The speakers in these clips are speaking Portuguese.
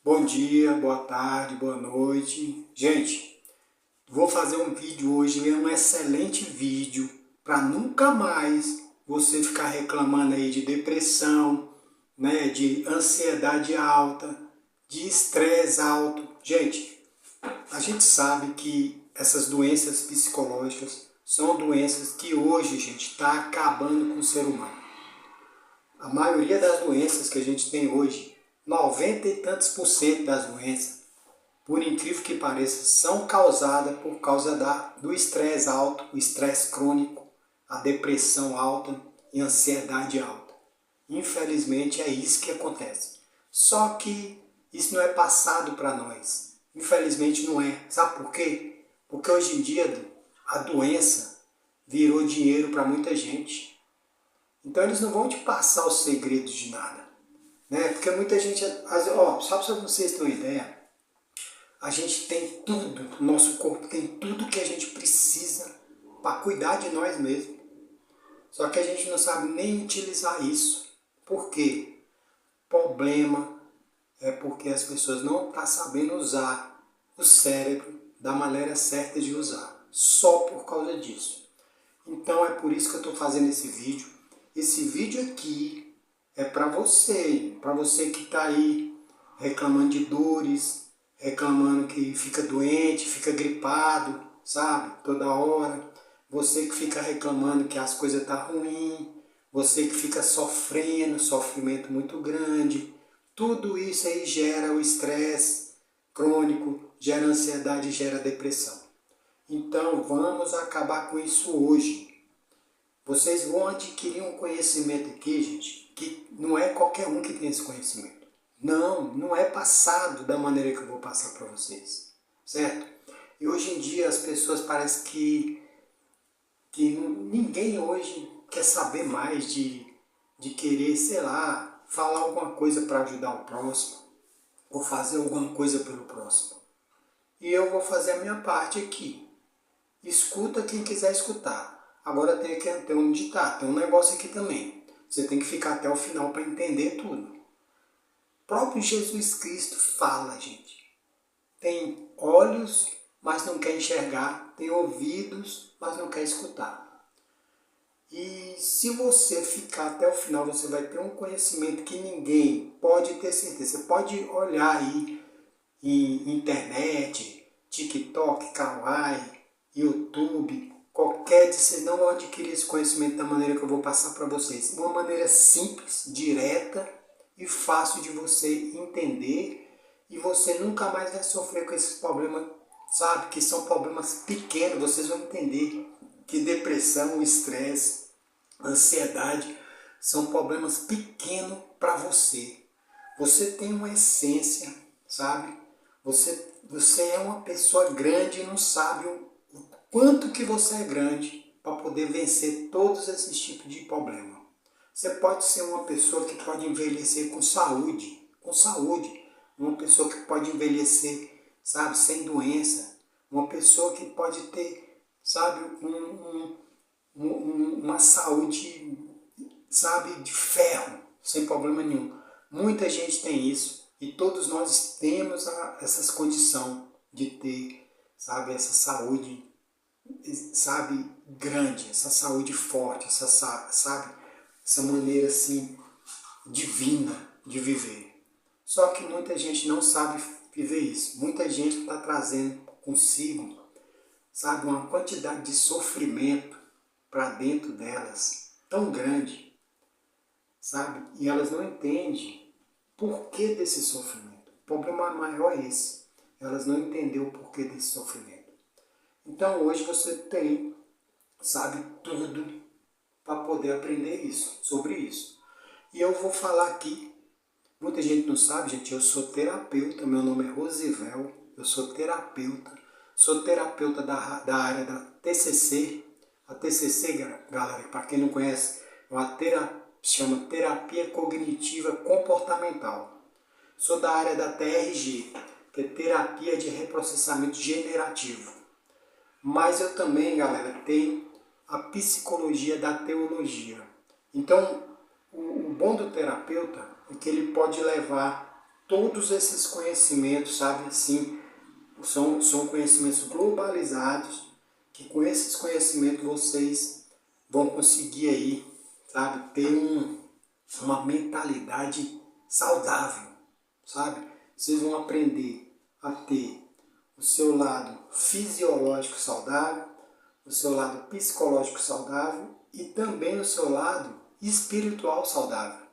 Bom dia, boa tarde, boa noite. Gente, vou fazer um vídeo hoje, um excelente vídeo para nunca mais você ficar reclamando aí de depressão, né, de ansiedade alta, de estresse alto. Gente, a gente sabe que essas doenças psicológicas são doenças que hoje, gente, está acabando com o ser humano. A maioria das doenças que a gente tem hoje, 90 e tantos % das doenças, por incrível que pareça, são causadas por causa do estresse alto, o estresse crônico, a depressão alta e a ansiedade alta. Infelizmente é isso que acontece. Só que isso não é passado para nós. Infelizmente não é. Sabe por quê? Porque hoje em dia a doença virou dinheiro para muita gente. Então eles não vão te passar os segredos de nada. Né? Porque muita gente, só para vocês terem uma ideia, a gente tem tudo, nosso corpo tem tudo que a gente precisa para cuidar de nós mesmos. Só que a gente não sabe nem utilizar isso. Por quê? Problema é porque as pessoas não estão sabendo usar o cérebro da maneira certa de usar. Só por causa disso. Então é por isso que eu estou fazendo esse vídeo. Esse vídeo aqui é para você que está aí reclamando de dores, reclamando que fica doente, fica gripado, sabe, toda hora. Você que fica reclamando que as coisas estão ruins, você que fica sofrendo, sofrimento muito grande. Tudo isso aí gera o estresse crônico, gera ansiedade, gera depressão. Então vamos acabar com isso hoje. Vocês vão adquirir um conhecimento aqui, gente, que não é qualquer um que tem esse conhecimento. Não é passado da maneira que eu vou passar para vocês, certo? E hoje em dia as pessoas parecem que ninguém hoje quer saber mais de querer, sei lá, falar alguma coisa para ajudar o próximo, ou fazer alguma coisa pelo próximo. E eu vou fazer a minha parte aqui. Escuta quem quiser escutar. Agora tem um ditado, tem um negócio aqui também. Você tem que ficar até o final para entender tudo. O próprio Jesus Cristo fala, gente. Tem olhos, mas não quer enxergar. Tem ouvidos, mas não quer escutar. E se você ficar até o final, você vai ter um conhecimento que ninguém pode ter certeza. Você pode olhar aí em internet, TikTok, Kawaii, YouTube, vocês não vão adquirir esse conhecimento da maneira que eu vou passar para vocês. Uma maneira simples, direta e fácil de você entender, e você nunca mais vai sofrer com esses problemas, sabe? Que são problemas pequenos, vocês vão entender que depressão, estresse, ansiedade são problemas pequenos para você. Você tem uma essência, sabe? Você é uma pessoa grande e não sabe o quanto que você é grande para poder vencer todos esses tipos de problema. Você pode ser uma pessoa que pode envelhecer com saúde, uma pessoa que pode envelhecer, sabe, sem doença, uma pessoa que pode ter, sabe, uma saúde, sabe, de ferro, sem problema nenhum. Muita gente tem isso e todos nós temos essas condições de ter, sabe, essa saúde, sabe, grande, essa saúde forte, sabe, essa maneira assim divina de viver. Só que muita gente não sabe viver isso. Muita gente está trazendo consigo, sabe, uma quantidade de sofrimento para dentro delas tão grande, sabe, e elas não entendem por que desse sofrimento. O problema maior é esse. Elas não entenderam o porquê desse sofrimento. Então hoje você tem, sabe, tudo para poder aprender isso, sobre isso. E eu vou falar aqui, muita gente não sabe, gente, eu sou terapeuta, meu nome é Rosivel, eu sou terapeuta da área da TCC. A TCC, galera, para quem não conhece, se chama Terapia Cognitiva Comportamental. Sou da área da TRG, que é Terapia de Reprocessamento Generativo. Mas eu também, galera, tenho a psicologia da teologia. Então, o bom do terapeuta é que ele pode levar todos esses conhecimentos, sabe, assim, são conhecimentos globalizados, que com esses conhecimentos vocês vão conseguir aí, sabe, ter uma mentalidade saudável, sabe? Vocês vão aprender a ter o seu lado fisiológico saudável, o seu lado psicológico saudável e também o seu lado espiritual saudável.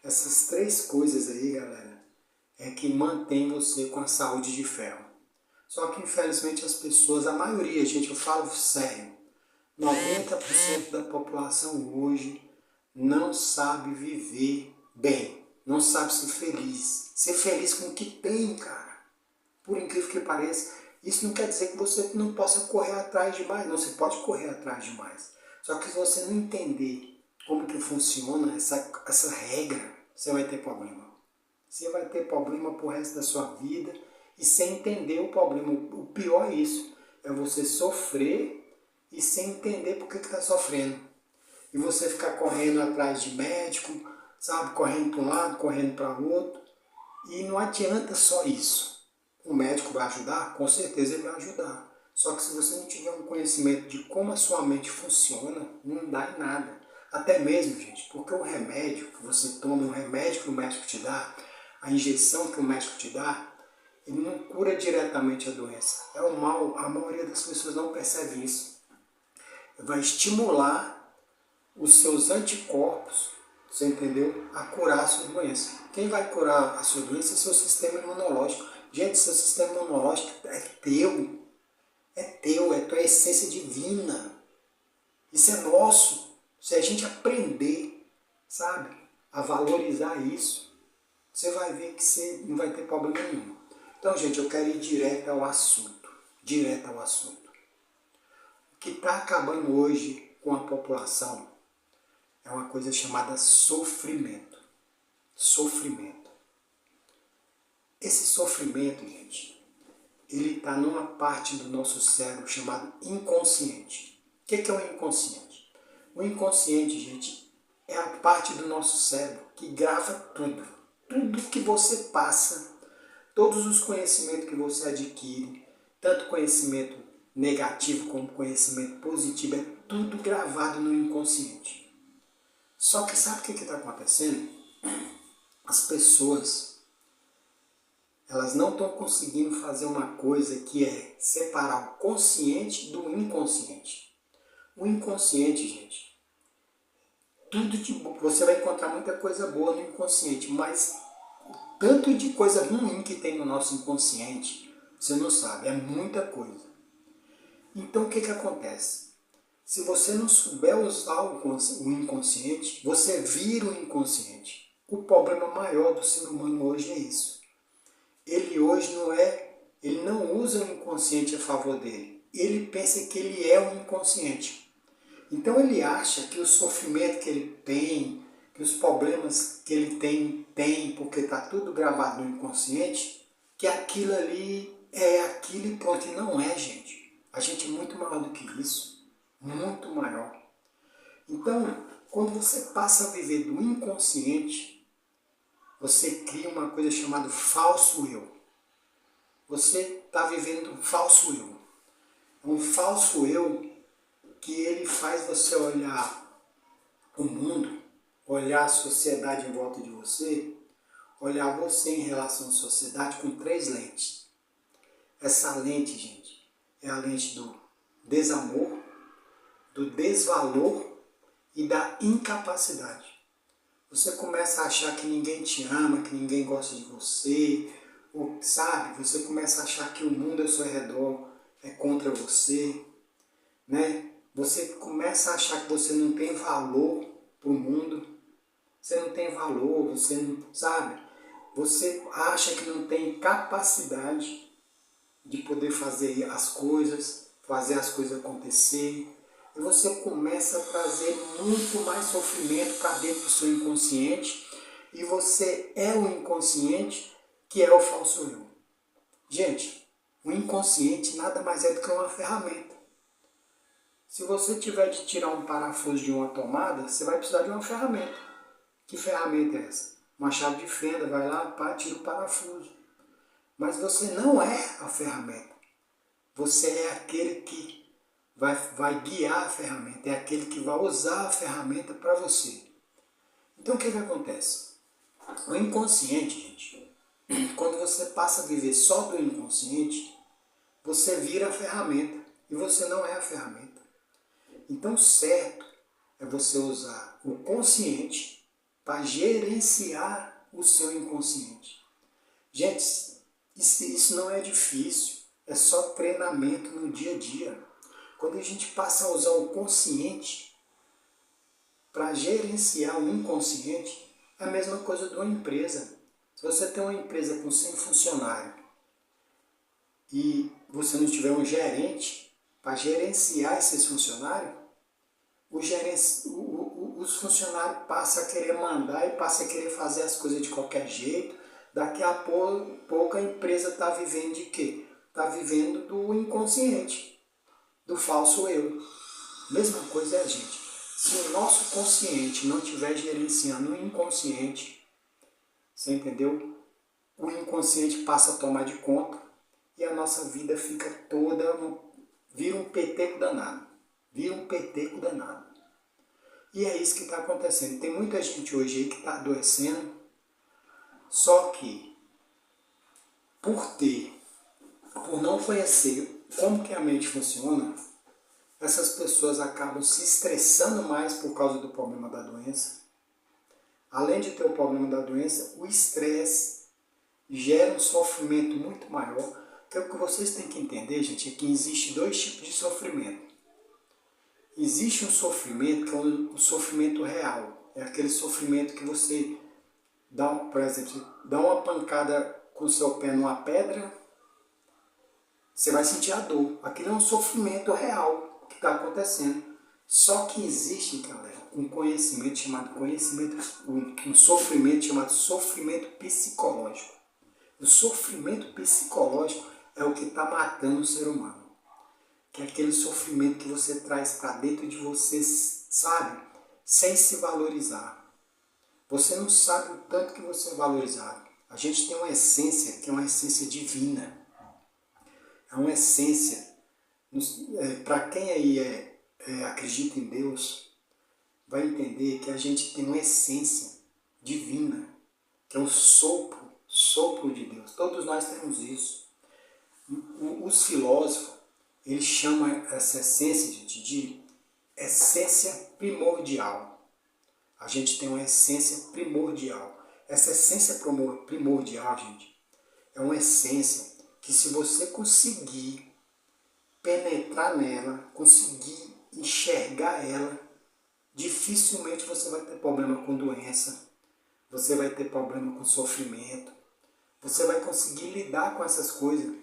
Essas três coisas aí, galera, é que mantém você com a saúde de ferro. Só que infelizmente as pessoas, a maioria, gente, eu falo sério, 90% da população hoje não sabe viver bem, não sabe ser feliz. Ser feliz com o que tem, cara. Por incrível que pareça, isso não quer dizer que você não possa correr atrás de mais, não, você pode correr atrás de mais. Só que se você não entender como que funciona essa regra, você vai ter problema. Você vai ter problema pro resto da sua vida e sem entender o problema. O pior é isso, é você sofrer e sem entender por que está sofrendo. E você ficar correndo atrás de médico, sabe, correndo para um lado, correndo para o outro. E não adianta só isso. O médico vai ajudar? Com certeza ele vai ajudar. Só que se você não tiver um conhecimento de como a sua mente funciona, não dá em nada. Até mesmo, gente, porque o remédio que você toma, o remédio que o médico te dá, a injeção que o médico te dá, ele não cura diretamente a doença. É o mal, a maioria das pessoas não percebe isso. Vai estimular os seus anticorpos, você entendeu? A curar a sua doença. Quem vai curar a sua doença é seu sistema imunológico. Gente, seu sistema imunológico é teu. É teu, é tua essência divina. Isso é nosso. Se a gente aprender, sabe, a valorizar isso, você vai ver que você não vai ter problema nenhum. Então, gente, eu quero ir direto ao assunto. Direto ao assunto. O que está acabando hoje com a população é uma coisa chamada sofrimento. Sofrimento. Esse sofrimento, gente, ele está numa parte do nosso cérebro chamado inconsciente. O que é o inconsciente? O inconsciente, gente, é a parte do nosso cérebro que grava tudo. Tudo que você passa, todos os conhecimentos que você adquire, tanto conhecimento negativo como conhecimento positivo, é tudo gravado no inconsciente. Só que sabe o que está acontecendo? As pessoas, elas não estão conseguindo fazer uma coisa que é separar o consciente do inconsciente. O inconsciente, gente, tudo de bom, você vai encontrar muita coisa boa no inconsciente, mas o tanto de coisa ruim que tem no nosso inconsciente, você não sabe, é muita coisa. Então o que acontece? Se você não souber usar o inconsciente, você vira o inconsciente. O problema maior do ser humano hoje é isso. Ele hoje ele não usa o inconsciente a favor dele. Ele pensa que ele é o inconsciente. Então ele acha que o sofrimento que ele tem, que os problemas que ele tem porque está tudo gravado no inconsciente, que aquilo ali é aquilo e pronto. E não é, gente. A gente é muito maior do que isso. Muito maior. Então, quando você passa a viver do inconsciente, você cria uma coisa chamada falso eu. Você está vivendo um falso eu. Um falso eu que ele faz você olhar o mundo, olhar a sociedade em volta de você, olhar você em relação à sociedade com três lentes. Essa lente, gente, é a lente do desamor, do desvalor e da incapacidade. Você começa a achar que ninguém te ama, que ninguém gosta de você, ou, sabe, você começa a achar que o mundo ao seu redor é contra você, né? Você começa a achar que você não tem valor para o mundo, você não tem valor, você não, sabe? Você acha que não tem capacidade de poder fazer as coisas acontecer. E você começa a trazer muito mais sofrimento para dentro do seu inconsciente. E você é o inconsciente que é o falso eu. Gente, o inconsciente nada mais é do que uma ferramenta. Se você tiver de tirar um parafuso de uma tomada, você vai precisar de uma ferramenta. Que ferramenta é essa? uma chave de fenda, vai lá, pá, tira o parafuso. Mas você não é a ferramenta. Você é aquele que vai guiar a ferramenta, é aquele que vai usar a ferramenta para você. Então o que acontece? O inconsciente, gente, quando você passa a viver só do inconsciente, você vira a ferramenta e você não é a ferramenta. Então o certo é você usar o consciente para gerenciar o seu inconsciente. Gente, isso não é difícil, é só treinamento no dia a dia. Quando a gente passa a usar o consciente para gerenciar o inconsciente, é a mesma coisa de uma empresa. Se você tem uma empresa com 100 funcionários e você não tiver um gerente para gerenciar esses funcionários, os funcionários passam a querer mandar e passam a querer fazer as coisas de qualquer jeito. Daqui a pouco a empresa está vivendo de quê? Está vivendo do inconsciente, do falso eu. Mesma coisa é a gente. Se o nosso consciente não estiver gerenciando o inconsciente, você entendeu? O inconsciente passa a tomar de conta e a nossa vida fica toda, vira um peteco danado. Vira um peteco danado. E é isso que está acontecendo. Tem muita gente hoje aí que está adoecendo, só que por não conhecer como que a mente funciona, essas pessoas acabam se estressando mais por causa do problema da doença. Além de ter o problema da doença, o estresse gera um sofrimento muito maior. Então, o que vocês têm que entender, gente, é que existe dois tipos de sofrimento. Existe um sofrimento que é um sofrimento real. É aquele sofrimento que você dá, por exemplo, dá uma pancada com o seu pé numa pedra, você vai sentir a dor. Aquilo é um sofrimento real que está acontecendo. Só que existe, galera, um sofrimento chamado sofrimento psicológico. O sofrimento psicológico é o que está matando o ser humano. Que é aquele sofrimento que você traz para dentro de você, sabe? Sem se valorizar. Você não sabe o tanto que você é valorizado. A gente tem uma essência que é uma essência divina. É uma essência. Para quem aí acredita em Deus, vai entender que a gente tem uma essência divina, que é o sopro de Deus. Todos nós temos isso. Os filósofos, eles chamam essa essência, gente, de essência primordial. A gente tem uma essência primordial. Essa essência primordial, gente, é uma essência que, se você conseguir penetrar nela, conseguir enxergar ela, dificilmente você vai ter problema com doença, você vai ter problema com sofrimento, você vai conseguir lidar com essas coisas.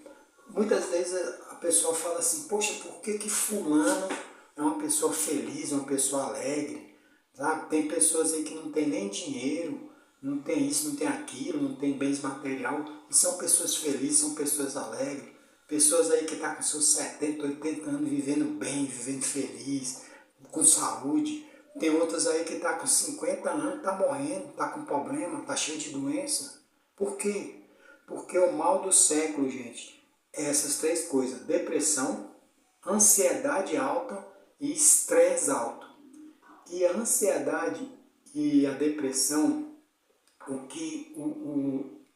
Muitas vezes a pessoa fala assim, poxa, por que fulano é uma pessoa feliz, uma pessoa alegre? Sabe? Tem pessoas aí que não tem nem dinheiro, não tem isso, não tem aquilo, não tem bens material, e são pessoas felizes, são pessoas alegres. Pessoas aí que estão com seus 70, 80 anos vivendo bem, vivendo feliz, com saúde. Tem outras aí que estão com 50 anos, está morrendo, está com problema, está cheio de doença. Por quê? Porque o mal do século, gente, é essas três coisas: depressão, ansiedade alta e estresse alto. E a ansiedade e a depressão,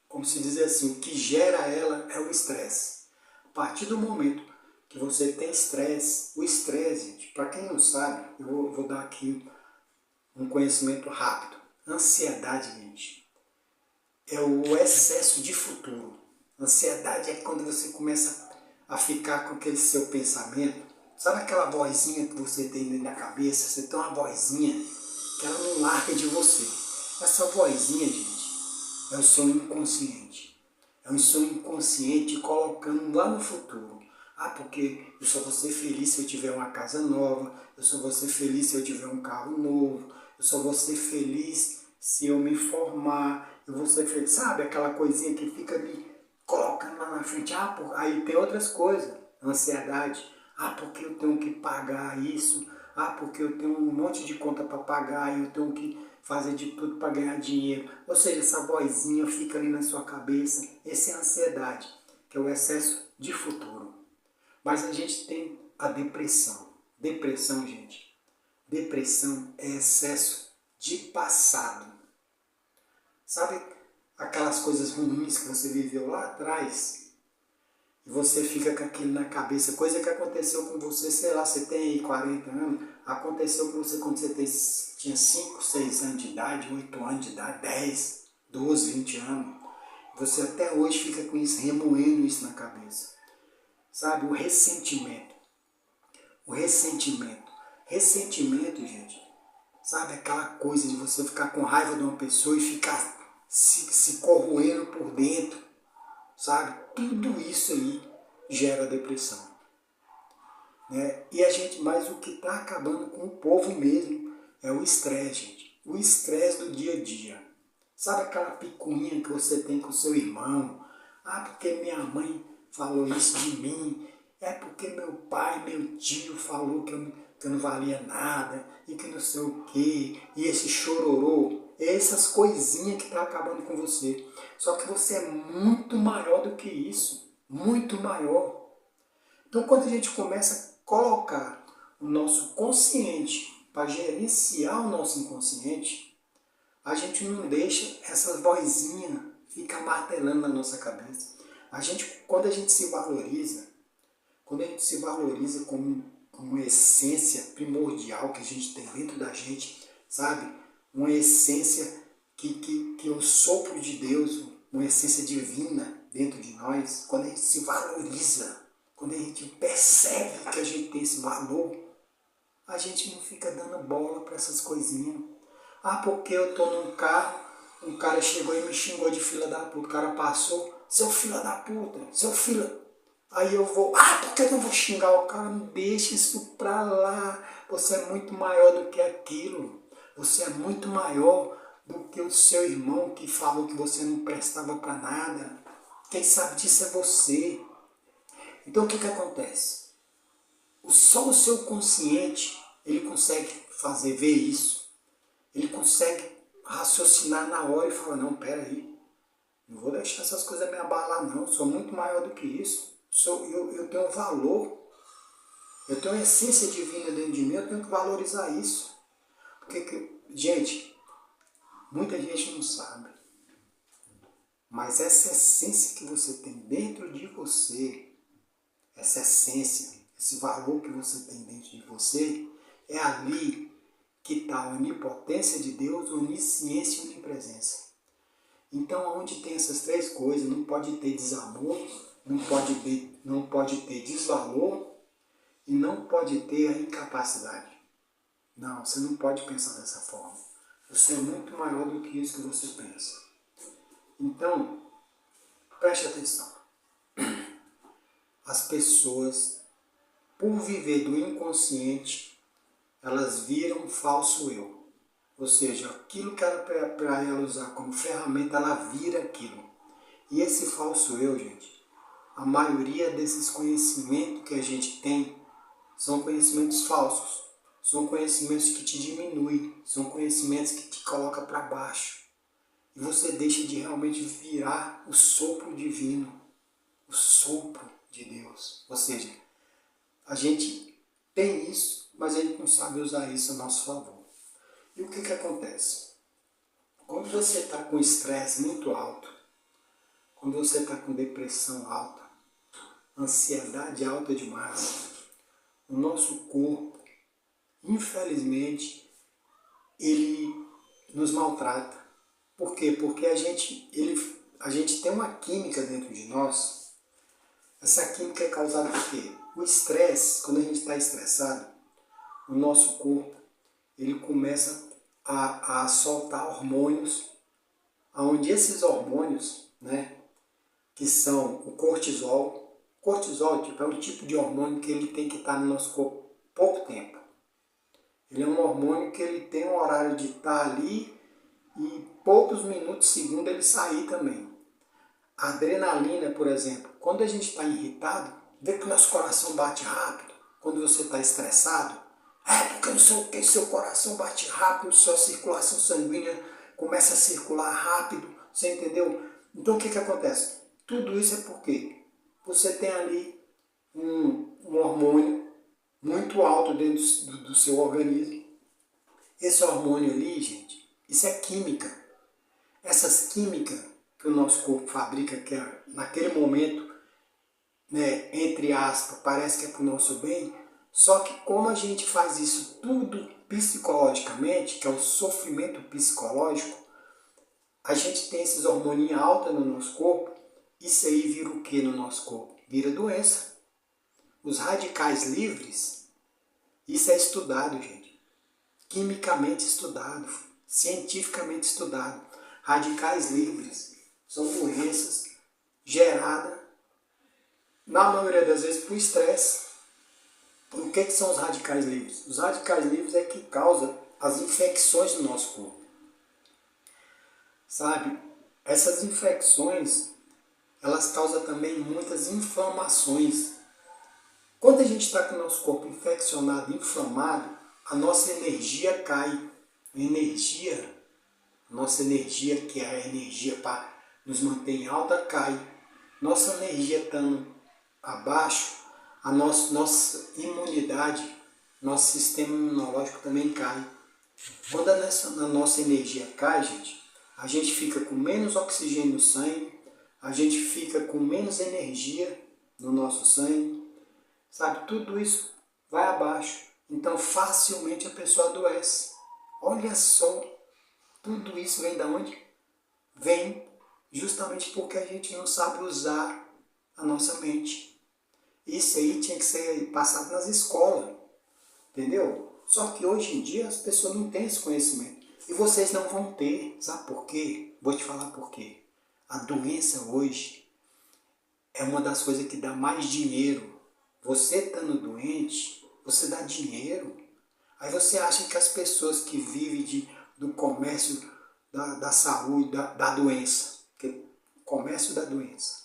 como se diz assim, o que gera ela é o estresse. A partir do momento que você tem estresse, o estresse, gente, para quem não sabe, eu vou dar aqui um conhecimento rápido. Ansiedade, gente, é o excesso de futuro. Ansiedade é quando você começa a ficar com aquele seu pensamento. Sabe aquela vozinha que você tem dentro da cabeça? Você tem uma vozinha que ela não larga de você. Essa vozinha, gente, é o seu inconsciente. É o seu inconsciente colocando lá no futuro. Ah, porque eu só vou ser feliz se eu tiver uma casa nova, eu só vou ser feliz se eu tiver um carro novo, eu só vou ser feliz se eu me formar, eu vou ser feliz. Sabe aquela coisinha que fica me colocando lá na frente? Aí tem outras coisas, ansiedade. Ah, porque eu tenho que pagar isso. Ah, porque eu tenho um monte de conta para pagar e eu tenho que fazer de tudo para ganhar dinheiro. Ou seja, essa vozinha fica ali na sua cabeça. Essa é a ansiedade, que é o excesso de futuro. Mas a gente tem a depressão. Depressão, gente. Depressão é excesso de passado. Sabe aquelas coisas ruins que você viveu lá atrás? E você fica com aquilo na cabeça, coisa que aconteceu com você, sei lá, você tem aí 40 anos, aconteceu com você quando você tinha 5, 6 anos de idade, 8 anos de idade, 10, 12, 20 anos. Você até hoje fica com isso, remoendo isso na cabeça. Sabe, o ressentimento. O ressentimento. Ressentimento, gente, sabe aquela coisa de você ficar com raiva de uma pessoa e ficar se corroendo por dentro, sabe? Tudo isso aí gera depressão. Né? E a gente, mas o que está acabando com o povo mesmo é o estresse, gente. O estresse do dia a dia. Sabe aquela picuinha que você tem com o seu irmão? Ah, porque minha mãe falou isso de mim. É porque meu pai, meu tio falou que eu não valia nada e que não sei o quê. E esse chororô. Essas coisinhas que estão acabando com você. Só que você é muito maior do que isso. Muito maior. Então, quando a gente começa a colocar o nosso consciente para gerenciar o nosso inconsciente, a gente não deixa essas vozinhas ficar martelando na nossa cabeça. Quando a gente se valoriza como uma essência primordial que a gente tem dentro da gente, sabe? Uma essência que é o sopro de Deus, uma essência divina dentro de nós, quando a gente se valoriza, quando a gente percebe que a gente tem esse valor, a gente não fica dando bola para essas coisinhas. Ah, porque eu tô num carro, um cara chegou e me xingou de filha da puta, o cara passou, seu filho da puta, seu filho. Aí eu vou, por que eu não vou xingar o cara? Não deixa isso pra lá. Você é muito maior do que aquilo. Você é muito maior do que o seu irmão que falou que você não prestava pra nada. Quem sabe disso é você. Então o que acontece? Só o seu consciente, ele consegue ver isso. Ele consegue raciocinar na hora e falar, não, peraí, não vou deixar essas coisas me abalar não, sou muito maior do que isso. Eu tenho valor, eu tenho essência divina dentro de mim, eu tenho que valorizar isso. Porque, gente, muita gente não sabe, mas essa essência que você tem dentro de você, essa essência, esse valor que você tem dentro de você, é ali que está a onipotência de Deus, onisciência e onipresença. Então, onde tem essas três coisas, não pode ter desamor, não pode ter desvalor e não pode ter a incapacidade. Não, você não pode pensar dessa forma. Você é muito maior do que isso que você pensa. Então, preste atenção. As pessoas, por viver do inconsciente, elas viram um falso eu. Ou seja, aquilo que era para ela usar como ferramenta, ela vira aquilo. E esse falso eu, gente, a maioria desses conhecimentos que a gente tem são conhecimentos falsos. São conhecimentos que te diminuem, são conhecimentos que te colocam para baixo. E você deixa de realmente virar o sopro divino, o sopro de Deus. Ou seja, a gente tem isso, mas a gente não sabe usar isso a nosso favor. E o que acontece? Quando você está com estresse muito alto, quando você está com depressão alta, ansiedade alta demais, o nosso corpo, infelizmente, ele nos maltrata. Por quê? Porque a gente tem uma química dentro de nós. Essa química é causada por quê? O estresse, quando a gente está estressado, o nosso corpo ele começa a soltar hormônios, onde esses hormônios, né, que são o cortisol tipo, é um tipo de hormônio que ele tem que estar no nosso corpo pouco tempo. Ele é um hormônio que ele tem um horário de estar ali e poucos minutos, segundos, ele sair também. A adrenalina, por exemplo, quando a gente está irritado, vê que o nosso coração bate rápido. Quando você está estressado, Porque não sei o que, seu coração bate rápido, sua circulação sanguínea começa a circular rápido, você entendeu? Então o que acontece? Tudo isso é porque você tem ali um hormônio muito alto dentro do seu organismo. Esse hormônio ali, gente, isso é química. Essas químicas que o nosso corpo fabrica, que é, naquele momento, né, entre aspas, parece que é para o nosso bem, só que como a gente faz isso tudo psicologicamente, que é o sofrimento psicológico, a gente tem esses hormônios altos no nosso corpo, isso aí vira o que no nosso corpo? Vira doença. Os radicais livres, isso é estudado, gente. Quimicamente estudado, cientificamente estudado. Radicais livres são doenças geradas, na maioria das vezes, por estresse. O que são os radicais livres? Os radicais livres é que causam as infecções do nosso corpo. Sabe? Essas infecções, elas causam também muitas inflamações. Quando a gente está com o nosso corpo infeccionado, inflamado, a nossa energia cai. Nossa energia, que é a energia para nos manter em alta, cai. Nossa energia estando abaixo, a nossa imunidade, nosso sistema imunológico também cai. Quando a nossa energia cai, gente, a gente fica com menos oxigênio no sangue, a gente fica com menos energia no nosso sangue, sabe? Tudo isso vai abaixo. Então facilmente a pessoa adoece. Olha só, tudo isso vem da onde? Vem justamente porque a gente não sabe usar a nossa mente. Isso aí tinha que ser passado nas escolas, entendeu? Só que hoje em dia as pessoas não têm esse conhecimento. E vocês não vão ter, sabe por quê? Vou te falar por quê. A doença hoje é uma das coisas que dá mais dinheiro. Você estando doente, você dá dinheiro. Aí você acha que as pessoas que vivem do comércio da saúde, da doença, comércio da doença,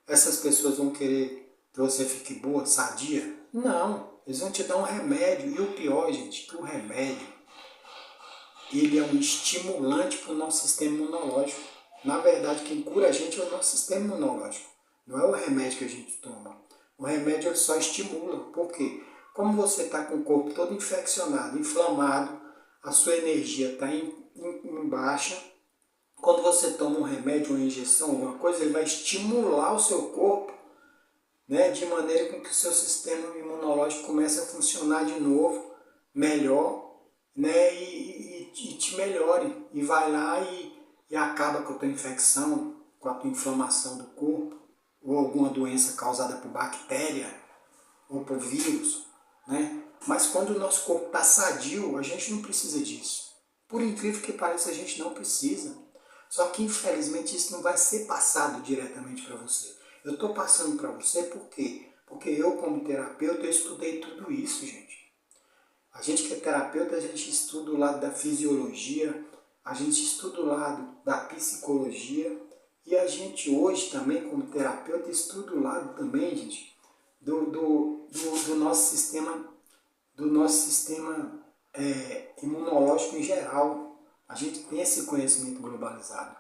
essas pessoas vão querer que você fique boa, sadia? Não, eles vão te dar um remédio. E o pior, gente, que o remédio, ele é um estimulante para o nosso sistema imunológico. Na verdade, quem cura a gente é o nosso sistema imunológico. Não é o remédio que a gente toma. O remédio ele só estimula. Por quê? Como você está com o corpo todo infeccionado, inflamado, a sua energia está em baixa. Quando você toma um remédio, uma injeção, alguma coisa, ele vai estimular o seu corpo, né, de maneira com que o seu sistema imunológico comece a funcionar de novo, melhor, né, e te melhore. E vai lá e acaba com a tua infecção, com a tua inflamação do corpo, ou alguma doença causada por bactéria ou por vírus, né? Mas quando o nosso corpo está sadio, a gente não precisa disso. Por incrível que pareça, a gente não precisa. Só que infelizmente isso não vai ser passado diretamente para você. Eu estou passando para você por quê? Porque eu, como terapeuta, eu estudei tudo isso, gente. A gente que é terapeuta, a gente estuda o lado da fisiologia, a gente estuda o lado da psicologia, e a gente hoje também, como terapeuta, estuda o lado também, gente, do nosso sistema imunológico em geral. A gente tem esse conhecimento globalizado.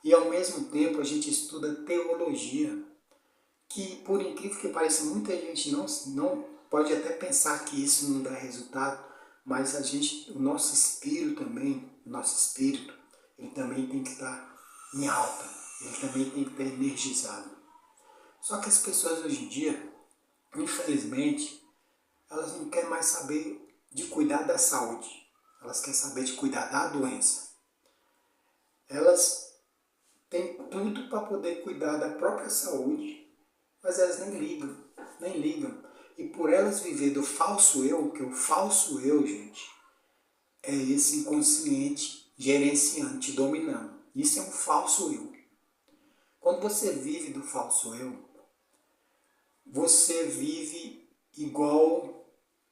E ao mesmo tempo a gente estuda teologia, que por incrível que pareça, muita gente não pode até pensar que isso não dá resultado, mas o nosso espírito também, ele também tem que estar em alta, ele também tem que estar energizado. Só que as pessoas hoje em dia, infelizmente, elas não querem mais saber de cuidar da saúde, elas querem saber de cuidar da doença. Elas têm tudo para poder cuidar da própria saúde, mas elas nem ligam. E por elas viver do falso eu, que o falso eu, gente, é esse inconsciente gerenciando, te dominando. Isso é um falso eu. Quando você vive do falso eu, você vive igual,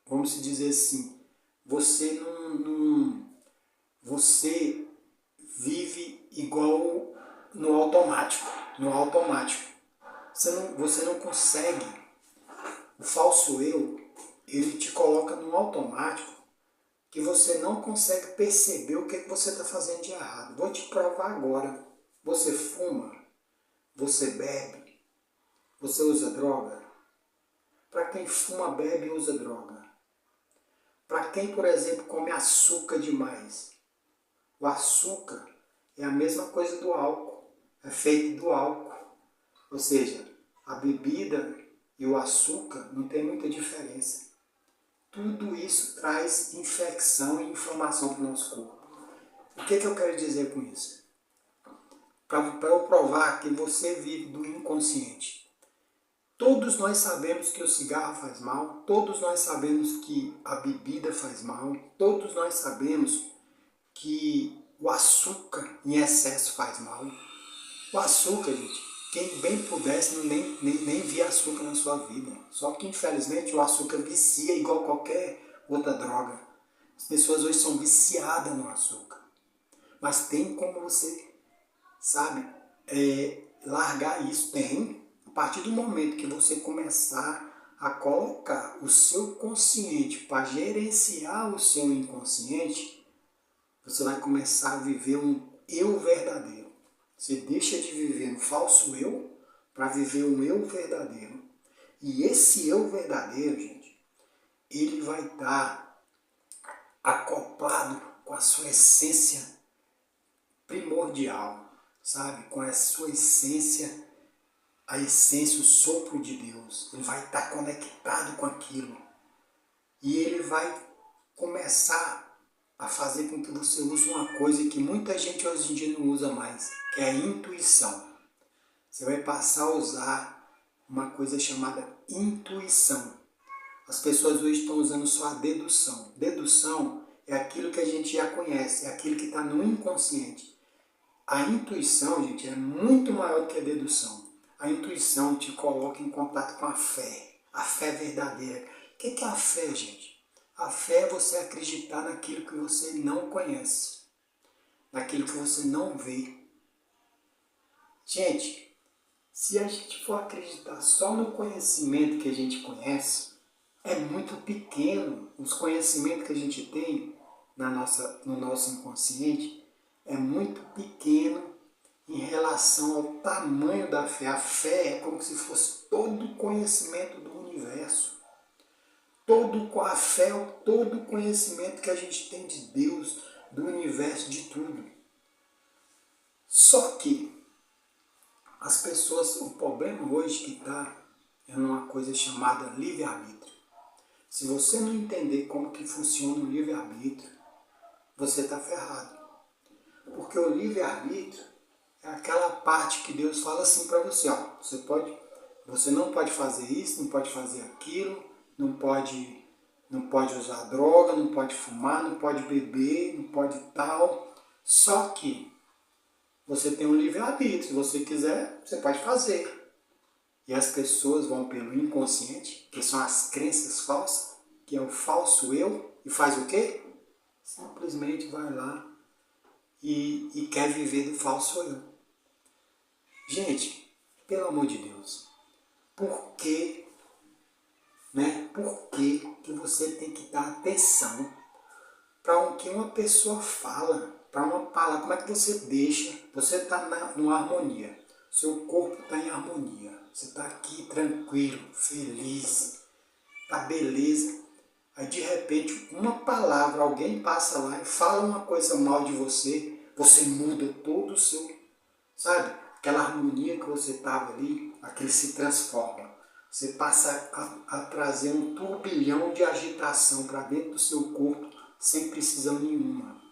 vamos dizer assim, você você vive igual no automático. Você não consegue. O falso eu, ele te coloca num automático que você não consegue perceber o que é que você está fazendo de errado. Vou te provar agora. Você fuma? Você bebe? Você usa droga? Para quem fuma, bebe e usa droga. Para quem, por exemplo, come açúcar demais. O açúcar é a mesma coisa do álcool. É feito do álcool. Ou seja, a bebida e o açúcar não tem muita diferença. Tudo isso traz infecção e inflamação para o nosso corpo. O que eu quero dizer com isso? Para eu provar que você vive do inconsciente. Todos nós sabemos que o cigarro faz mal, todos nós sabemos que a bebida faz mal, todos nós sabemos que o açúcar em excesso faz mal. O açúcar, gente, quem bem pudesse nem via açúcar na sua vida. Só que, infelizmente, o açúcar vicia igual qualquer outra droga. As pessoas hoje são viciadas no açúcar. Mas tem como você, sabe, largar isso? Tem. A partir do momento que você começar a colocar o seu consciente para gerenciar o seu inconsciente, você vai começar a viver um eu verdadeiro. Você deixa de viver um falso eu para viver um eu verdadeiro. E esse eu verdadeiro, gente, ele vai estar acoplado com a sua essência primordial, sabe? Com a sua essência, a essência, o sopro de Deus. Ele vai estar conectado com aquilo. E ele vai começar a fazer com que você use uma coisa que muita gente hoje em dia não usa mais, que é a intuição. Você vai passar a usar uma coisa chamada intuição. As pessoas hoje estão usando só a dedução. Dedução é aquilo que a gente já conhece, é aquilo que está no inconsciente. A intuição, gente, é muito maior do que a dedução. A intuição te coloca em contato com a fé verdadeira. O que é a fé, gente? A fé é você acreditar naquilo que você não conhece, naquilo que você não vê. Gente, se a gente for acreditar só no conhecimento que a gente conhece, é muito pequeno. Os conhecimentos que a gente tem no nosso inconsciente é muito pequeno em relação ao tamanho da fé. A fé é como se fosse todo o conhecimento do universo. A fé é todo o conhecimento que a gente tem de Deus, do universo, de tudo. Só que as pessoas, o problema hoje que está é numa coisa chamada livre-arbítrio. Se você não entender como que funciona o livre-arbítrio, você está ferrado. Porque o livre-arbítrio é aquela parte que Deus fala assim para você, ó, você não pode fazer isso, não pode fazer aquilo, não pode usar droga, não pode fumar, não pode beber, não pode tal. Só que você tem um livre-arbítrio. Se você quiser, você pode fazer. E as pessoas vão pelo inconsciente, que são as crenças falsas, que é o falso eu, e faz o quê? Simplesmente vai lá e quer viver do falso eu. Gente, pelo amor de Deus, por que que você tem que dar atenção para o que uma pessoa fala, para uma palavra? Como é que você deixa? Você está numa harmonia, seu corpo está em harmonia, você está aqui tranquilo, feliz, tá beleza. Aí de repente uma palavra, alguém passa lá e fala uma coisa mal de você, você muda todo o seu, sabe? Aquela harmonia que você estava ali, aquele se transforma. Você passa a trazer um turbilhão de agitação para dentro do seu corpo sem precisão nenhuma.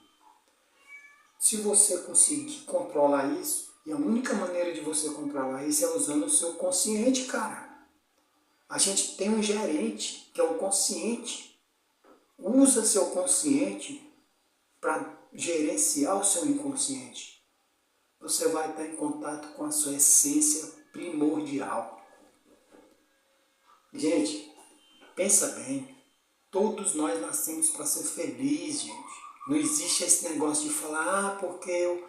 Se você conseguir controlar isso, e a única maneira de você controlar isso é usando o seu consciente, cara. A gente tem um gerente, que é o consciente. Usa seu consciente para gerenciar o seu inconsciente. Você vai estar em contato com a sua essência primordial. Gente, pensa bem, todos nós nascemos para ser felizes, gente. Não existe esse negócio de falar, porque eu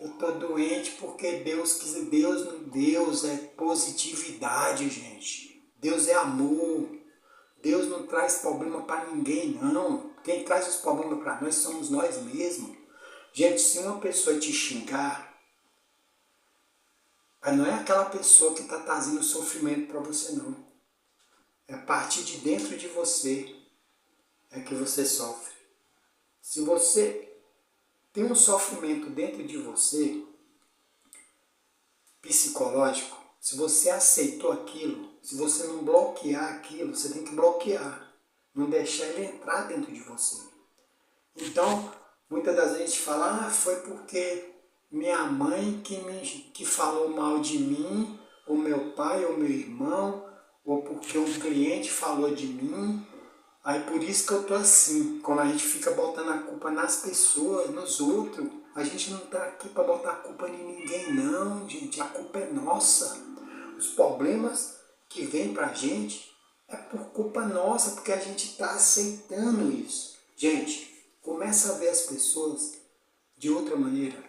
estou doente, porque Deus quis. Deus é positividade, gente. Deus é amor. Deus não traz problema para ninguém, não. Quem traz os problemas para nós somos nós mesmos. Gente, se uma pessoa te xingar, não é aquela pessoa que está trazendo sofrimento para você, não. É a partir de dentro de você é que você sofre. Se você tem um sofrimento dentro de você, psicológico, se você aceitou aquilo, se você não bloquear aquilo, você tem que bloquear. Não deixar ele entrar dentro de você. Então, muitas das vezes a gente fala, foi porque minha mãe que falou mal de mim, ou meu pai, ou meu irmão, ou porque um cliente falou de mim, aí por isso que eu tô assim. Quando a gente fica botando a culpa nas pessoas, nos outros, a gente não tá aqui para botar a culpa em ninguém não, gente. A culpa é nossa. Os problemas que vêm pra gente é por culpa nossa, porque a gente tá aceitando isso. Gente, começa a ver as pessoas de outra maneira.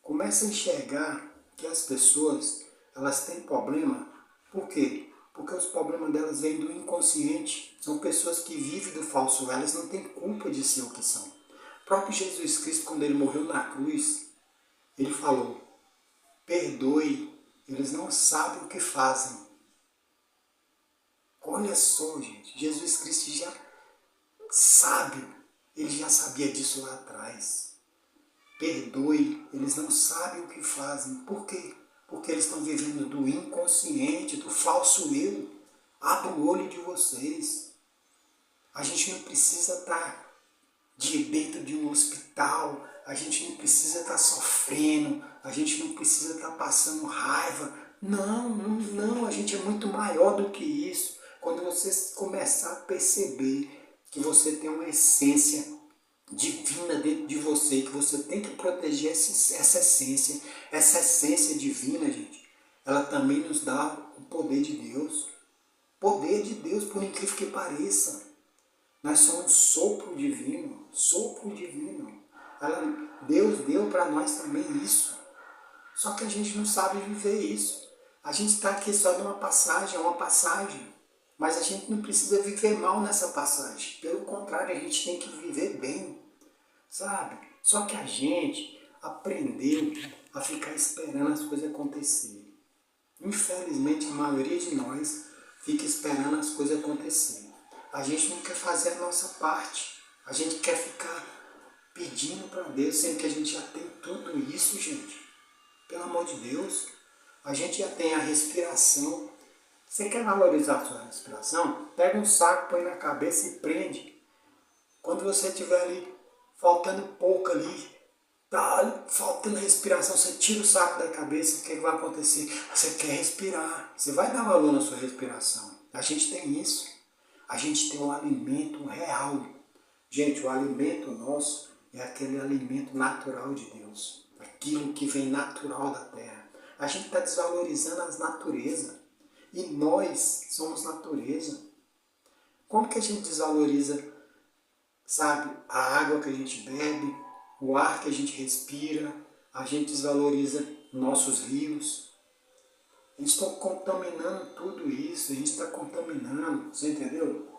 Começa a enxergar que as pessoas, elas têm problema. Por quê? Porque os problemas delas vêm do inconsciente. São pessoas que vivem do falso. Elas não têm culpa de ser o que são. O próprio Jesus Cristo, quando ele morreu na cruz, ele falou, perdoe, eles não sabem o que fazem. Olha só, gente, Jesus Cristo já sabe, ele já sabia disso lá atrás. Perdoe, eles não sabem o que fazem. Por quê? Porque eles estão vivendo do inconsciente, do falso eu. Abra o olho de vocês. A gente não precisa estar dentro de um hospital, a gente não precisa estar sofrendo, a gente não precisa estar passando raiva. Não, não, a gente é muito maior do que isso. Quando você começar a perceber que você tem uma essência divina dentro de você, que você tem que proteger essa essência divina, gente, ela também nos dá o poder de Deus. Poder de Deus, por incrível que pareça. Nós somos sopro divino, sopro divino. Deus deu para nós também isso. Só que a gente não sabe viver isso. A gente está aqui só numa passagem, é uma passagem. Mas a gente não precisa viver mal nessa passagem. Pelo contrário, a gente tem que viver bem, sabe? Só que a gente aprendeu a ficar esperando as coisas acontecerem. Infelizmente, a maioria de nós fica esperando as coisas acontecerem. A gente não quer fazer a nossa parte. A gente quer ficar pedindo para Deus, sendo que a gente já tem tudo isso, gente. Pelo amor de Deus. A gente já tem a respiração. Você quer valorizar a sua respiração? Pega um saco, põe na cabeça e prende. Quando você estiver ali, faltando pouco ali, tá faltando respiração, você tira o saco da cabeça, o que vai acontecer? Você quer respirar. Você vai dar valor na sua respiração. A gente tem isso. A gente tem um alimento real. Gente, o alimento nosso é aquele alimento natural de Deus. Aquilo que vem natural da terra. A gente está desvalorizando as naturezas. E nós somos natureza. Como que a gente desvaloriza, sabe, a água que a gente bebe, o ar que a gente respira, a gente desvaloriza nossos rios. A gente está contaminando tudo isso, a gente está contaminando, você entendeu?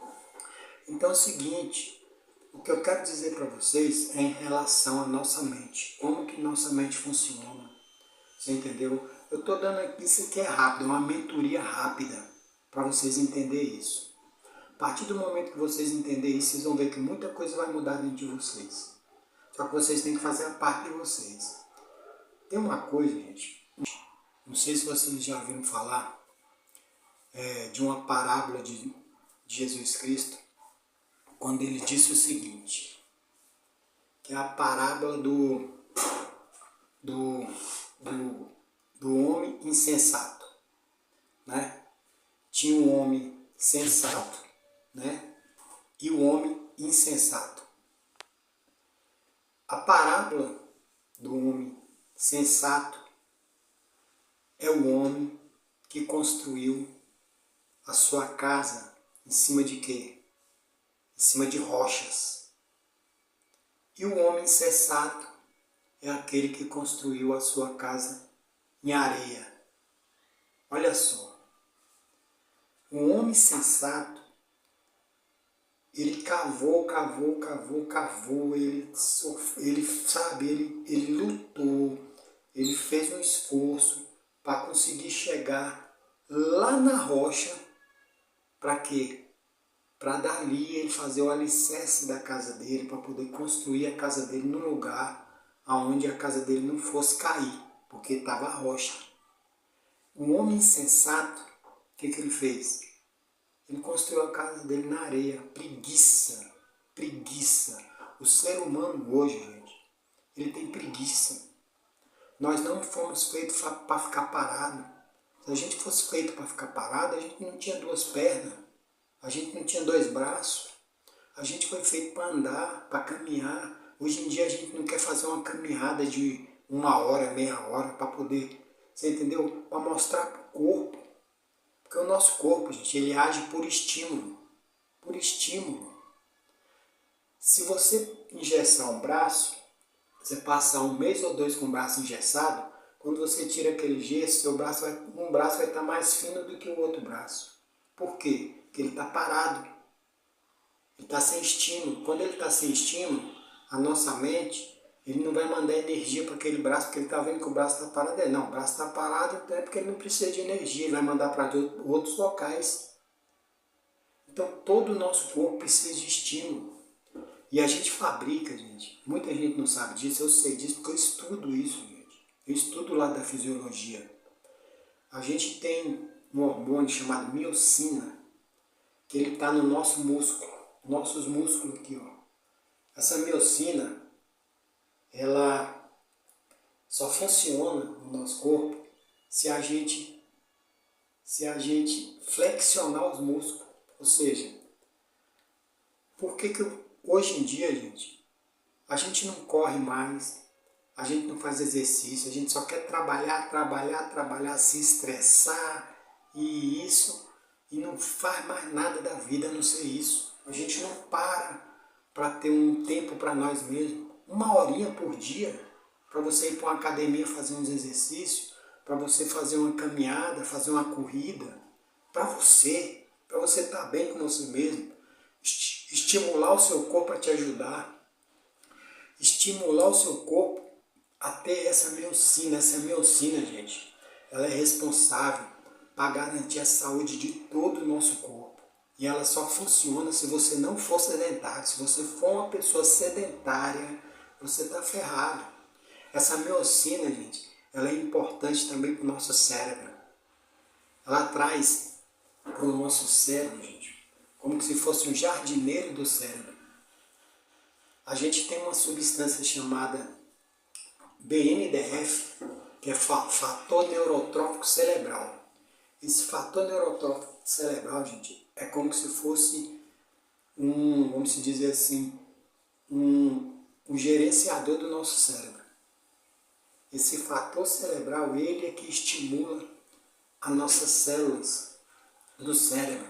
Então é o seguinte, o que eu quero dizer para vocês é em relação à nossa mente, como que nossa mente funciona, você entendeu? Eu estou dando aqui, isso aqui é rápido, é uma mentoria rápida para vocês entenderem isso. A partir do momento que vocês entenderem isso, vocês vão ver que muita coisa vai mudar dentro de vocês. Só que vocês têm que fazer a parte de vocês. Tem uma coisa, gente, não sei se vocês já ouviram falar de uma parábola de Jesus Cristo, quando ele disse o seguinte, que é a parábola do homem insensato, né? Tinha um homem sensato, né? E o homem insensato. A parábola do homem sensato é o homem que construiu a sua casa em cima de quê? Em cima de rochas. E o homem insensato é aquele que construiu a sua casa em areia. Olha só. O homem sensato Ele cavou, ele lutou, ele fez um esforço para conseguir chegar lá na rocha. Para quê? Para dali ele fazer o alicerce da casa dele, para poder construir a casa dele num lugar onde a casa dele não fosse cair, porque estava a rocha. Um homem insensato, o que ele fez? Ele construiu a casa dele na areia. Preguiça, preguiça. O ser humano hoje, gente, ele tem preguiça. Nós não fomos feitos para ficar parado. Se a gente fosse feito para ficar parado, a gente não tinha duas pernas, a gente não tinha dois braços. A gente foi feito para andar, para caminhar. Hoje em dia a gente não quer fazer uma caminhada de 1 hora, meia hora, para poder, você entendeu? Para mostrar para o corpo. Porque o nosso corpo, gente, ele age por estímulo. Por estímulo. Se você engessar um braço, você passar 1 mês ou 2 com o braço engessado, quando você tira aquele gesso, um braço vai estar mais fino do que o outro braço. Por quê? Porque ele está parado. Ele está sem estímulo. Quando ele está sem estímulo, a nossa mente, ele não vai mandar energia para aquele braço, porque ele está vendo que o braço está parado. Não, o braço está parado, então é porque ele não precisa de energia, ele vai mandar para outros locais. Então todo o nosso corpo precisa de estímulo. E a gente fabrica, gente. Muita gente não sabe disso, eu sei disso porque eu estudo isso, gente. Eu estudo lá da fisiologia. A gente tem um hormônio chamado miocina, que ele está no nosso músculo, nossos músculos aqui, ó. Essa miocina, ela só funciona no nosso corpo se a gente flexionar os músculos. Ou seja, por que hoje em dia, gente, a gente não corre mais, a gente não faz exercício, a gente só quer trabalhar, se estressar e não faz mais nada da vida a não ser isso. A gente não para ter um tempo para nós mesmos, 1 horinha por dia, para você ir para uma academia fazer uns exercícios, para você fazer uma caminhada, fazer uma corrida, para você estar bem com você mesmo, estimular o seu corpo a te ajudar, estimular o seu corpo a ter essa miocina, gente, ela é responsável para garantir a saúde de todo o nosso corpo. E ela só funciona se você não for sedentário. Se você for uma pessoa sedentária, você está ferrado. Essa miocina, gente, ela é importante também para o nosso cérebro. Ela traz para o nosso cérebro, gente, como se fosse um jardineiro do cérebro. A gente tem uma substância chamada BNDF, que é fator neurotrófico cerebral. Esse fator neurotrófico cerebral, gente, é como se fosse vamos dizer assim, um gerenciador do nosso cérebro. Esse fator cerebral, ele é que estimula as nossas células do cérebro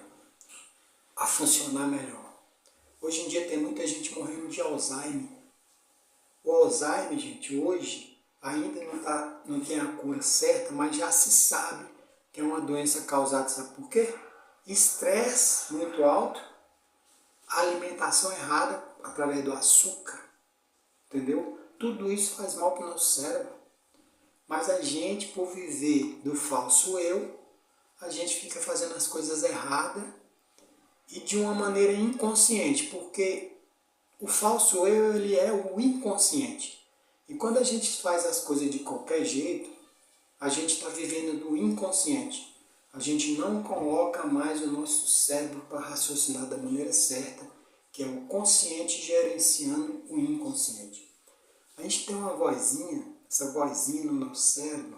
a funcionar melhor. Hoje em dia tem muita gente morrendo de Alzheimer. O Alzheimer, gente, hoje ainda não tem a cura certa, mas já se sabe que é uma doença causada, sabe por quê? Estresse muito alto, alimentação errada através do açúcar, entendeu? Tudo isso faz mal para o nosso cérebro. Mas a gente, por viver do falso eu, a gente fica fazendo as coisas erradas e de uma maneira inconsciente, porque o falso eu, ele é o inconsciente. E quando a gente faz as coisas de qualquer jeito, a gente está vivendo do inconsciente. A gente não coloca mais o nosso cérebro para raciocinar da maneira certa, que é o consciente gerenciando o inconsciente. A gente tem uma vozinha, essa vozinha no nosso cérebro,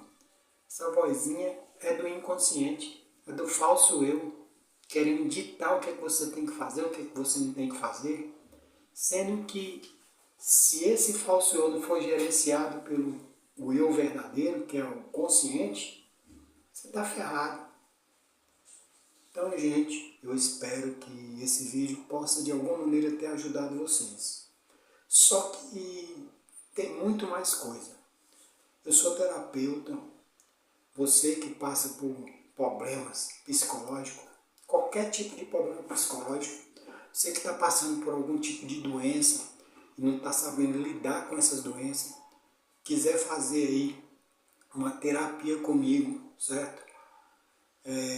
essa vozinha é do inconsciente, é do falso eu, querendo ditar o que você tem que fazer, o que você não tem que fazer, sendo que se esse falso eu não for gerenciado pelo eu verdadeiro, que é o consciente, você está ferrado. Então, gente, eu espero que esse vídeo possa de alguma maneira ter ajudado vocês. Só que tem muito mais coisa. Eu sou terapeuta, você que passa por problemas psicológicos, qualquer tipo de problema psicológico, Você que está passando por algum tipo de doença e não está sabendo lidar com essas doenças, quiser fazer aí uma terapia comigo, certo?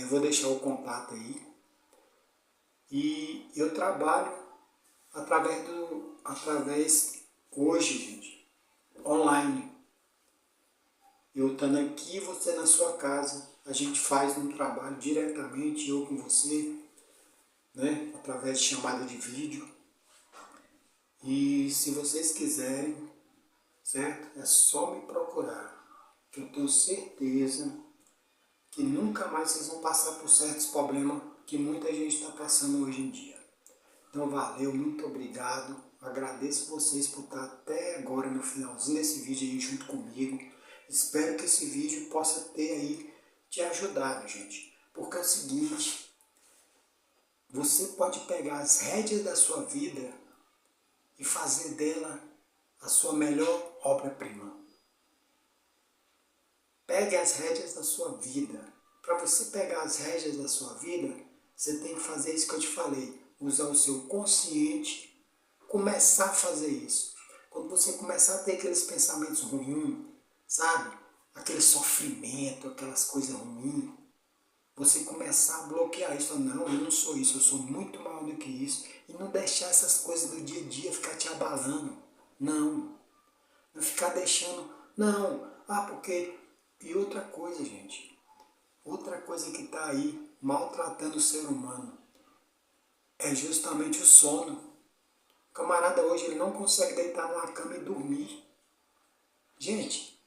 Vou deixar o contato aí. E eu trabalho através hoje, gente, online. Eu estando aqui, você na sua casa, a gente faz um trabalho diretamente, eu com você, né, através de chamada de vídeo. E se vocês quiserem, certo? É só me procurar, que eu tenho certeza que nunca mais vocês vão passar por certos problemas que muita gente está passando hoje em dia. Então valeu, muito obrigado. Agradeço vocês por estar até agora no finalzinho desse vídeo aí junto comigo. Espero que esse vídeo possa ter aí te ajudado, gente. Porque é o seguinte, você pode pegar as rédeas da sua vida e fazer dela a sua melhor obra-prima. Pegue as rédeas da sua vida. Para você pegar as rédeas da sua vida, você tem que fazer isso que eu te falei. Usar o seu consciente, começar a fazer isso. Quando você começar a ter aqueles pensamentos ruins, sabe? Aquele sofrimento, aquelas coisas ruins, você começar a bloquear isso. Não, eu não sou isso, eu sou muito maior do que isso. E não deixar essas coisas do dia a dia ficar te abalando. Não. Não ficar deixando, não. Porque... E outra coisa, gente. Outra coisa que está aí maltratando o ser humano é justamente o sono. O camarada hoje ele não consegue deitar numa cama e dormir. Gente,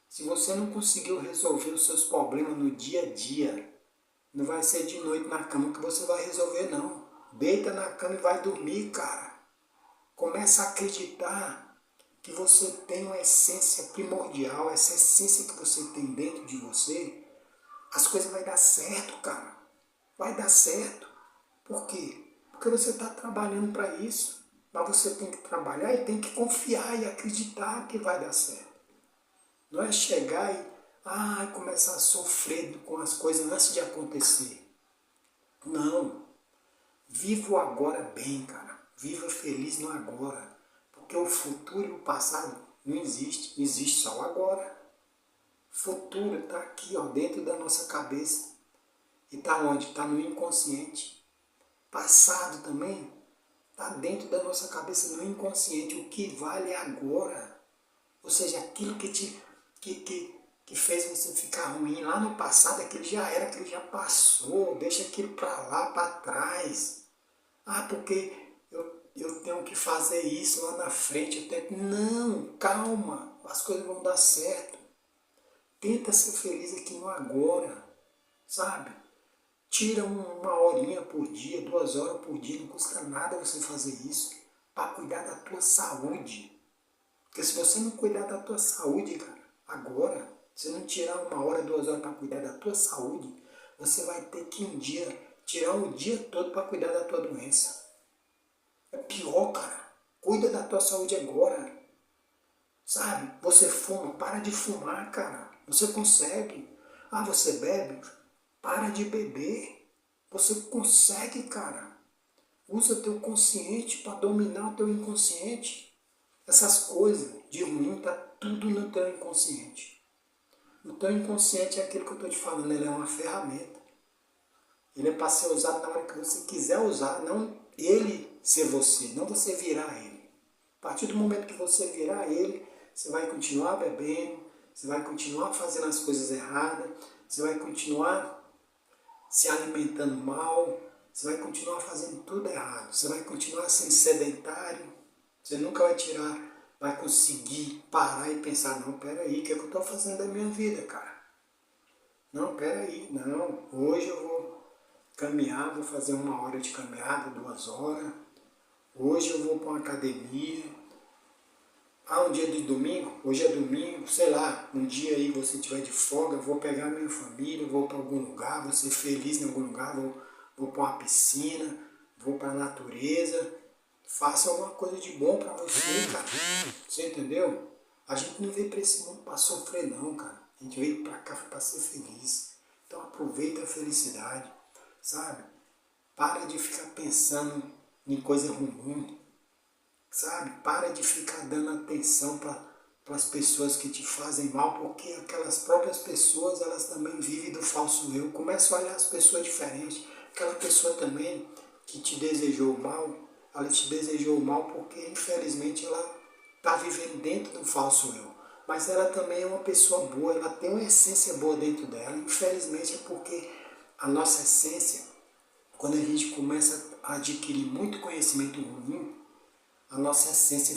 se você não conseguiu resolver os seus problemas no dia a dia, não vai ser de noite na cama que você vai resolver, não. Deita na cama e vai dormir, cara. Começa a acreditar que você tem uma essência primordial, essa essência que você tem dentro de você, as coisas vão dar certo, cara. Vai dar certo. Por quê? Porque você está trabalhando para isso. Mas você tem que trabalhar e tem que confiar e acreditar que vai dar certo. Não é chegar e começar a sofrer com as coisas antes de acontecer. Não. Viva o agora bem, cara. Viva feliz no agora. Porque o futuro e o passado não existe. Existe só o agora. Futuro está aqui, ó, dentro da nossa cabeça. E está onde? Está no inconsciente. Passado também está dentro da nossa cabeça, no inconsciente. O que vale é agora. Ou seja, aquilo que fez você ficar ruim lá no passado, aquilo já era, aquilo já passou. Deixa aquilo para lá, para trás. Porque eu tenho que fazer isso lá na frente. Não, calma, as coisas vão dar certo. Tenta ser feliz aqui no agora, sabe? Tira uma horinha por dia, 2 horas por dia, não custa nada você fazer isso para cuidar da tua saúde. Porque se você não cuidar da tua saúde, cara, agora, se não tirar 1 hora, 2 horas para cuidar da tua saúde, você vai ter que um dia tirar o dia todo para cuidar da tua doença. É pior, cara. Cuida da tua saúde agora. Sabe? Você fuma, para de fumar, cara. Você consegue. Você bebe? Para de beber. Você consegue, cara. Usa teu consciente para dominar o teu inconsciente. Essas coisas de ruim tá tudo no teu inconsciente. O teu inconsciente é aquilo que eu estou te falando, ele é uma ferramenta. Ele é para ser usado na hora que você quiser usar, não ele ser você, não você virar ele. A partir do momento que você virar ele, você vai continuar bebendo, você vai continuar fazendo as coisas erradas, você vai continuar se alimentando mal, você vai continuar fazendo tudo errado, você vai continuar sendo sedentário, você nunca vai conseguir parar e pensar, não, peraí, o que eu estou fazendo da minha vida, cara? Não, peraí, não, hoje eu vou caminhar, vou fazer 1 hora de caminhada, 2 horas, hoje eu vou para uma academia. Um dia de domingo, hoje é domingo, sei lá, um dia aí você tiver de folga, vou pegar minha família, vou para algum lugar, vou ser feliz em algum lugar, vou para uma piscina, vou para a natureza, faça alguma coisa de bom para você, cara. Você entendeu? A gente não veio para esse mundo para sofrer não, cara. A gente veio para cá para ser feliz. Então aproveita a felicidade, sabe? Para de ficar pensando em coisa ruim, sabe? Para de ficar dando atenção para as pessoas que te fazem mal, porque aquelas próprias pessoas, elas também vivem do falso eu. Começa a olhar as pessoas diferentes. Aquela pessoa também que te desejou mal, ela te desejou mal porque infelizmente ela está vivendo dentro do falso eu. Mas ela também é uma pessoa boa, ela tem uma essência boa dentro dela. Infelizmente é porque a nossa essência, quando a gente começa a adquirir muito conhecimento ruim, a nossa essência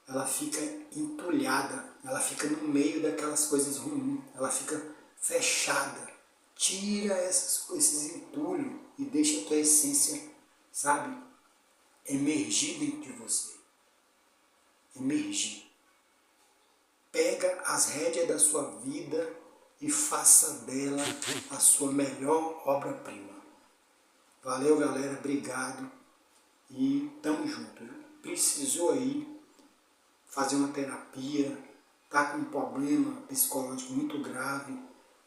ela fica entulhada, ela fica no meio daquelas coisas ruins, ela fica fechada. Tira esses entulhos e deixa a tua essência, sabe, emergir dentro de você. Emergir. Pega as rédeas da sua vida e faça dela a sua melhor obra-prima. Valeu, galera, obrigado e tamo junto. Precisou aí fazer uma terapia, tá com um problema psicológico muito grave,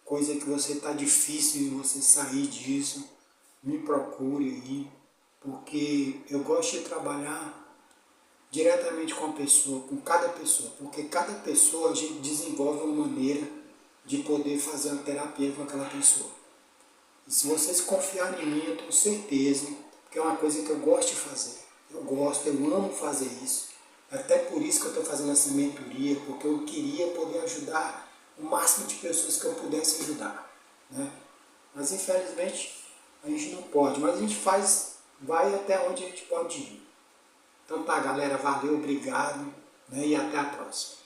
coisa que você tá difícil de você sair disso, me procure aí, porque eu gosto de trabalhar diretamente com a pessoa, com cada pessoa, porque cada pessoa a gente desenvolve uma maneira de poder fazer uma terapia com aquela pessoa. E se vocês confiarem em mim, eu tenho certeza que é uma coisa que eu gosto de fazer. Eu amo fazer isso. Até por isso que eu estou fazendo essa mentoria, porque eu queria poder ajudar o máximo de pessoas que eu pudesse ajudar, né? Mas infelizmente a gente não pode, mas a gente vai até onde a gente pode ir. Então tá, galera, valeu, obrigado, né? E até a próxima.